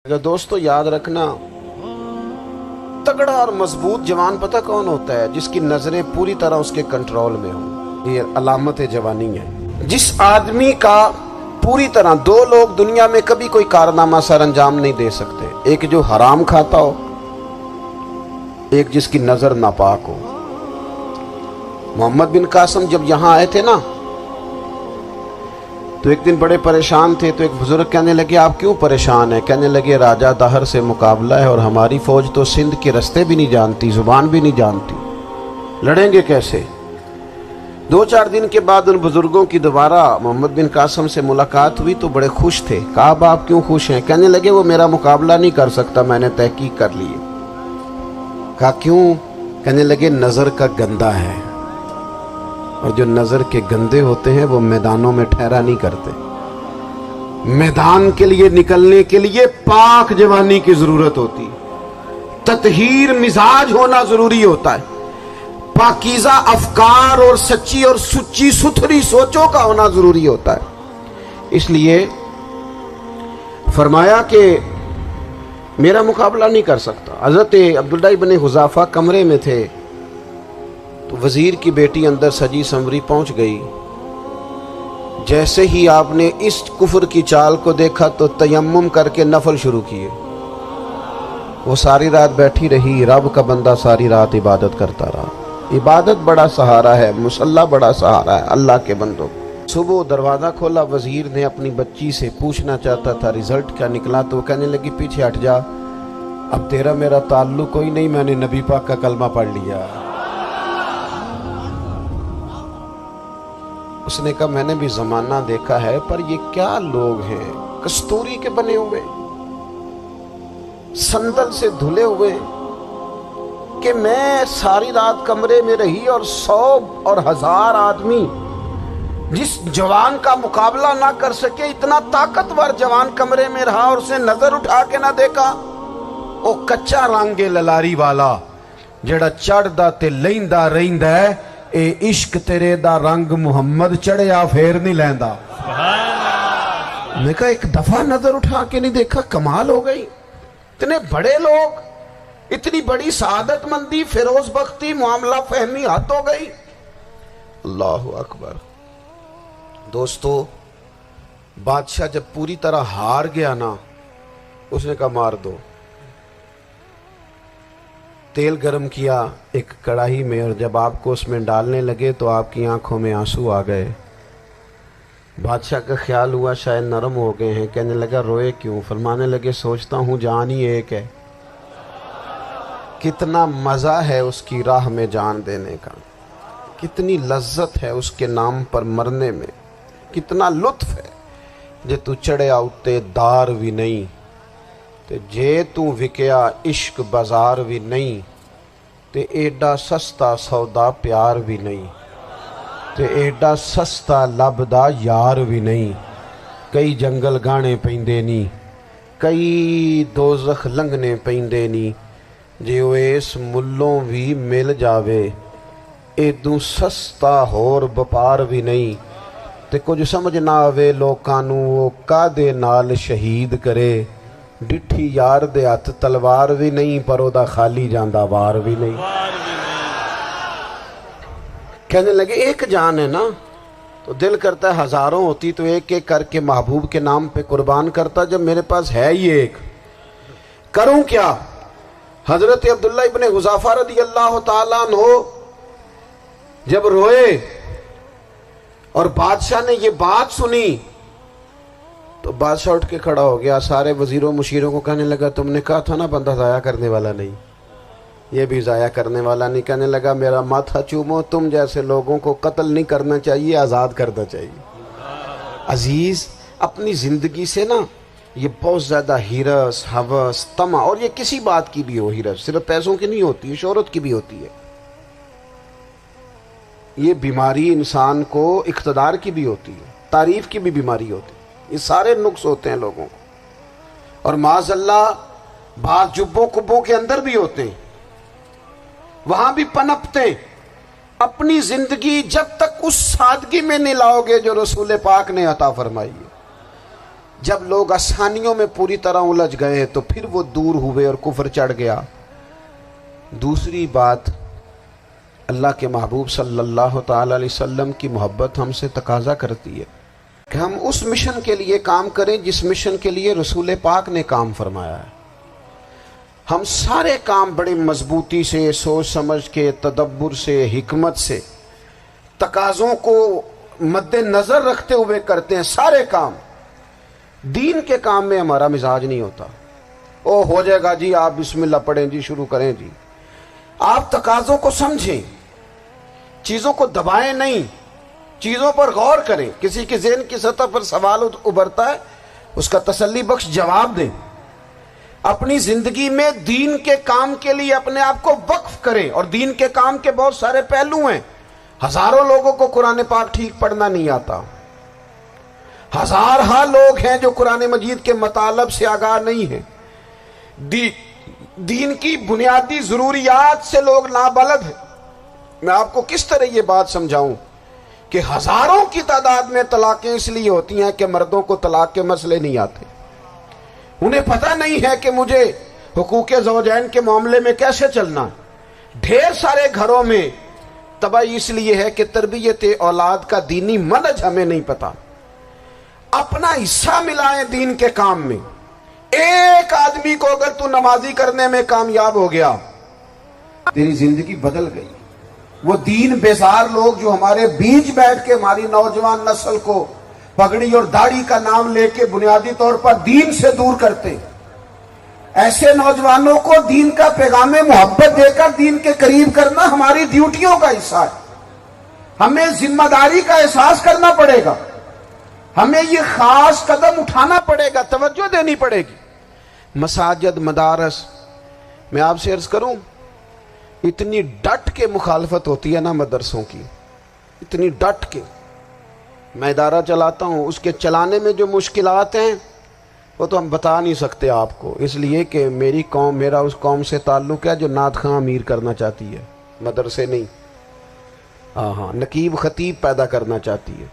दोस्तों याद रखना, तगड़ा और मजबूत जवान पता कौन होता है? जिसकी नजरें पूरी तरह उसके कंट्रोल में हो। ये अलामत जवानी है। जिस आदमी का पूरी तरह, दो लोग दुनिया में कभी कोई कारनामा सर अंजाम नहीं दे सकते, एक जो हराम खाता हो, एक जिसकी नजर नापाक हो। मोहम्मद बिन कासिम जब यहां आए थे ना, तो एक दिन बड़े परेशान थे। तो एक बुजुर्ग कहने लगे, आप क्यों परेशान हैं? कहने लगे, राजा दहर से मुकाबला है और हमारी फौज तो सिंध के रास्ते भी नहीं जानती, जुबान भी नहीं जानती, लड़ेंगे कैसे? 2-4 दिन के बाद उन बुजुर्गों की दोबारा मोहम्मद बिन कासिम से मुलाकात हुई तो बड़े खुश थे। कहा, आप क्यों खुश हैं? कहने लगे, वो मेरा मुकाबला नहीं कर सकता, मैंने तहकीक कर ली। कहा, क्यों? कहने लगे, नजर का गंदा है, और जो नजर के गंदे होते हैं वो मैदानों में ठहरा नहीं करते। मैदान के लिए निकलने के लिए पाक जवानी की जरूरत होती है, ततहीर मिजाज होना जरूरी होता है, पाकीज़ा अफकार और सच्ची और सुच्ची सुथरी सोचों का होना जरूरी होता है। इसलिए फरमाया कि मेरा मुकाबला नहीं कर सकता। हजरत अब्दुल्लाह इब्न हुज़ाफा कमरे में थे, तो वजीर की बेटी अंदर सजी संवरी पहुंच गई। जैसे ही आपने इस कुफर की चाल को देखा तो तयम्मुम करके नफल शुरू किए। वो सारी रात बैठी रही, रब का बंदा सारी रात इबादत करता रहा। इबादत बड़ा सहारा है, मुसल्ला बड़ा सहारा है अल्लाह के बंदों। सुबह दरवाज़ा खोला, वजीर ने अपनी बच्ची से पूछना चाहता था रिजल्ट क्या निकला, तो वो कहने लगी, पीछे हट जा, अब तेरा मेरा ताल्लुक कोई नहीं, मैंने नबी पाक का कलमा पढ़ लिया। उसने कहा, मैंने भी जमाना देखा है, पर ये क्या लोग हैं, कस्तूरी के बने हुए, संदल से धुले हुए, कि मैं सारी रात कमरे में रही और 100 और 1000 आदमी जिस जवान का मुकाबला ना कर सके, इतना ताकतवर जवान कमरे में रहा और उसे नजर उठा के ना देखा। ओ कच्चा रंगे ललारी वाला, जेड़ा चढ़दा ते लैंदा रहिंदा है, ए इश्क तेरे दा रंग मुहम्मद चढ़िया फेर नहीं लैंदा। मैं कहा, एक दफा नजर उठा के नहीं देखा, कमाल हो गई। इतने बड़े लोग, इतनी बड़ी सआदत मंदी, फिरोज बख्ती, मामला फहमी हद हो गई। अल्लाहु अकबर। दोस्तों, बादशाह जब पूरी तरह हार गया ना, उसने कहा, मार दो। तेल गरम किया एक कढ़ाई में, और जब आपको उसमें डालने लगे तो आपकी आंखों में आंसू आ गए। बादशाह का ख्याल हुआ शायद नरम हो गए हैं। कहने लगा, रोए क्यों? फरमाने लगे, सोचता हूँ जान ही एक है, कितना मज़ा है उसकी राह में जान देने का, कितनी लज्जत है उसके नाम पर मरने में, कितना लुत्फ है। जे तू चढ़िया उत्ते दार भी नहीं, ते जे तू विकया इश्क बाजार भी नहीं, ते एडा सस्ता सौदा प्यार भी नहीं, ते एडा सस्ता लभदा यार भी नहीं। कई जंगल गाने पैंदे नी, कई दोज़ख लंघने पैंदे नी, जे ओ इस मुल्लों भी मिल जावे, एदू सस्ता होर वपार भी नहीं। ते कुछ समझ ना आवे लोकां नू वो कादे नाल शहीद करे, डिठी यार दे हथ तलवार भी नहीं, पर ओदा खाली जांदा वार भी नहीं। कहने लगे, एक जान है ना, तो दिल करता है हजारों होती तो एक एक करके महबूब के नाम पे कुर्बान करता, जब मेरे पास है ही एक, करूं क्या? हजरत अब्दुल्ला इब्न हुज़ाफा रज़ियल्लाहु ताला अन्हु जब रोए और बादशाह ने ये बात सुनी, तो बादशाह उठ के खड़ा हो गया, सारे वजीरों मुशीरों को कहने लगा, तुमने कहा था ना बंदा ज़ाया करने वाला नहीं, ये भी ज़ाया करने वाला नहीं। कहने लगा, मेरा माथा चूमो, तुम जैसे लोगों को कत्ल नहीं करना चाहिए, आज़ाद करना चाहिए। अजीज़, अपनी ज़िंदगी से ना ये बहुत ज़्यादा हिरस, हवस, तमा, और ये किसी बात की भी हो, हिरस सिर्फ पैसों की नहीं होती है, शोहरत की भी होती है। ये बीमारी इंसान को इख्तदार की भी होती है, तारीफ की भी बीमारी होती है। ये सारे नुक्स होते हैं लोगों को, और माज़अल्लाह बाज़ जुब्बों कुब्बों के अंदर भी होते हैं, वहां भी पनपते। अपनी जिंदगी जब तक उस सादगी में नहीं लाओगे जो रसूल पाक ने अता फरमाई है, جب لوگ آسانیوں میں پوری طرح الجھ گئے تو پھر وہ دور ہوئے اور کفر چڑھ گیا۔ دوسری بات، اللہ کے محبوب صلی اللہ تعالی علیہ وسلم کی محبت ہم سے تقاضا کرتی ہے کہ ہم اس مشن کے لیے کام کریں جس مشن کے لیے رسول پاک نے کام فرمایا ہے۔ ہم سارے کام بڑے مضبوطی سے، سوچ سمجھ کے، تدبر سے، حکمت سے، تقاضوں کو مد نظر رکھتے ہوئے کرتے ہیں سارے کام۔ دین کے کام میں ہمارا مزاج نہیں ہوتا، او ہو جائے گا جی، آپ بسم اللہ پڑھیں جی، شروع کریں جی۔ آپ تقاضوں کو سمجھیں، چیزوں کو دبائیں نہیں، چیزوں پر غور کریں۔ کسی کے ذہن کی سطح پر سوال ابھرتا ہے، اس کا تسلی بخش جواب دیں۔ اپنی زندگی میں دین کے کام کے لیے اپنے آپ کو وقف کریں، اور دین کے کام کے بہت سارے پہلو ہیں۔ ہزاروں لوگوں کو قرآن پاک ٹھیک پڑھنا نہیں آتا، ہزارہ لوگ ہیں جو قرآن مجید کے مطالب سے آگاہ نہیں ہیں، دین کی بنیادی ضروریات سے لوگ نابلد ہیں۔ میں آپ کو کس طرح یہ بات سمجھاؤں کہ ہزاروں کی تعداد میں طلاقیں اس لیے ہوتی ہیں کہ مردوں کو طلاق کے مسئلے نہیں آتے، انہیں پتہ نہیں ہے کہ مجھے حقوق زوجین کے معاملے میں کیسے چلنا ہے۔ ڈھیر سارے گھروں میں تباہی اس لیے ہے کہ تربیت اولاد کا دینی منہج ہمیں نہیں پتا۔ اپنا حصہ ملائیں دین کے کام میں۔ ایک آدمی کو اگر تو نمازی کرنے میں کامیاب ہو گیا، تیری زندگی بدل گئی۔ وہ دین بیزار لوگ جو ہمارے بیچ بیٹھ کے ہماری نوجوان نسل کو پگڑی اور داڑھی کا نام لے کے بنیادی طور پر دین سے دور کرتے، ایسے نوجوانوں کو دین کا پیغام محبت دے کر دین کے قریب کرنا ہماری ڈیوٹیوں کا حصہ ہے۔ ہمیں ذمہ داری کا احساس کرنا پڑے گا، ہمیں یہ خاص قدم اٹھانا پڑے گا، توجہ دینی پڑے گی۔ مساجد، مدارس، میں آپ سے عرض کروں، اتنی ڈٹ کے مخالفت ہوتی ہے نا مدرسوں کی، اتنی ڈٹ کے۔ میں ادارہ چلاتا ہوں، اس کے چلانے میں جو مشکلات ہیں وہ تو ہم بتا نہیں سکتے آپ کو، اس لیے کہ میری قوم، میرا اس قوم سے تعلق ہے جو نعت خواں امیر کرنا چاہتی ہے، مدرسے نہیں۔ ہاں، نقیب خطیب پیدا کرنا چاہتی ہے،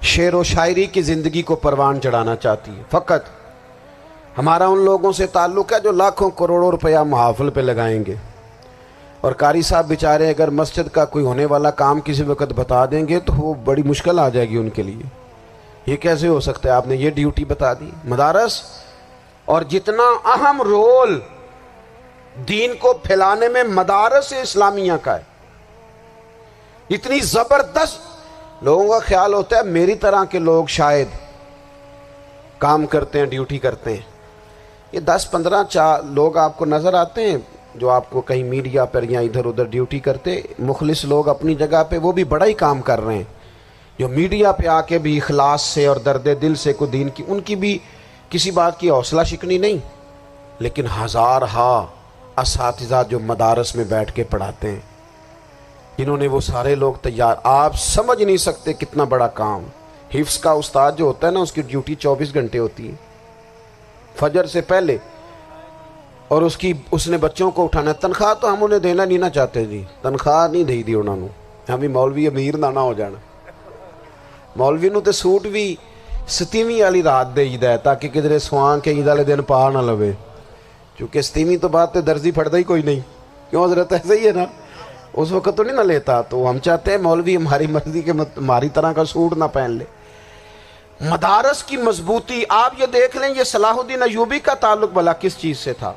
شعر و شاعری کی زندگی کو پروان چڑھانا چاہتی ہے۔ فقط ہمارا ان لوگوں سے تعلق ہے جو لاکھوں کروڑوں روپیہ محافل پہ لگائیں گے، اور قاری صاحب بیچارے اگر مسجد کا کوئی ہونے والا کام کسی وقت بتا دیں گے تو وہ بڑی مشکل آ جائے گی ان کے لیے۔ یہ کیسے ہو سکتا ہے، آپ نے یہ ڈیوٹی بتا دی۔ مدارس، اور جتنا اہم رول دین کو پھیلانے میں مدارس اسلامیہ کا ہے، اتنی زبردست، لوگوں کا خیال ہوتا ہے میری طرح کے لوگ شاید کام کرتے ہیں، ڈیوٹی کرتے ہیں۔ یہ 10-15 لوگ آپ کو نظر آتے ہیں جو آپ کو کہیں میڈیا پر یا ادھر ادھر ڈیوٹی کرتے، مخلص لوگ اپنی جگہ پہ، وہ بھی بڑا ہی کام کر رہے ہیں، جو میڈیا پہ آ کے بھی اخلاص سے اور درد دل سے کو دین کی، ان کی بھی کسی بات کی حوصلہ شکنی نہیں، لیکن ہزارہا اساتذہ جو مدارس میں بیٹھ کے پڑھاتے ہیں، جنہوں نے وہ سارے لوگ تیار، آپ سمجھ نہیں سکتے کتنا بڑا کام۔ حفظ کا استاد جو ہوتا ہے نا، اس کی ڈیوٹی 24 گھنٹے ہوتی ہے، فجر سے پہلے، اور اس نے بچوں کو اٹھانا۔ تنخواہ تو ہم انہیں دینا نہیں نہ چاہتے جی، تنخواہ نہیں دی انہوں نے، ہمیں مولوی امیر نہ ہو جانا۔ مولوی نو تے سوٹ بھی 27ویں والی رات دے ہے تاکہ کدھر سوان کے عید والے دن پا نہ لوے، چونکہ 27ویں تو بعد تے درزی پھڑتا ہی کوئی نہیں، کیوں حضرت؟ ایسا ہی ہے نا، اس وقت تو نہیں نہ لیتا، تو ہم چاہتے ہیں مولوی ہماری مرضی کے ہماری طرح کا سوٹ نہ پہن لے۔ مدارس کی مضبوطی، آپ یہ دیکھ لیں، یہ صلاح الدین ایوبی کا تعلق بھلا کس چیز سے تھا؟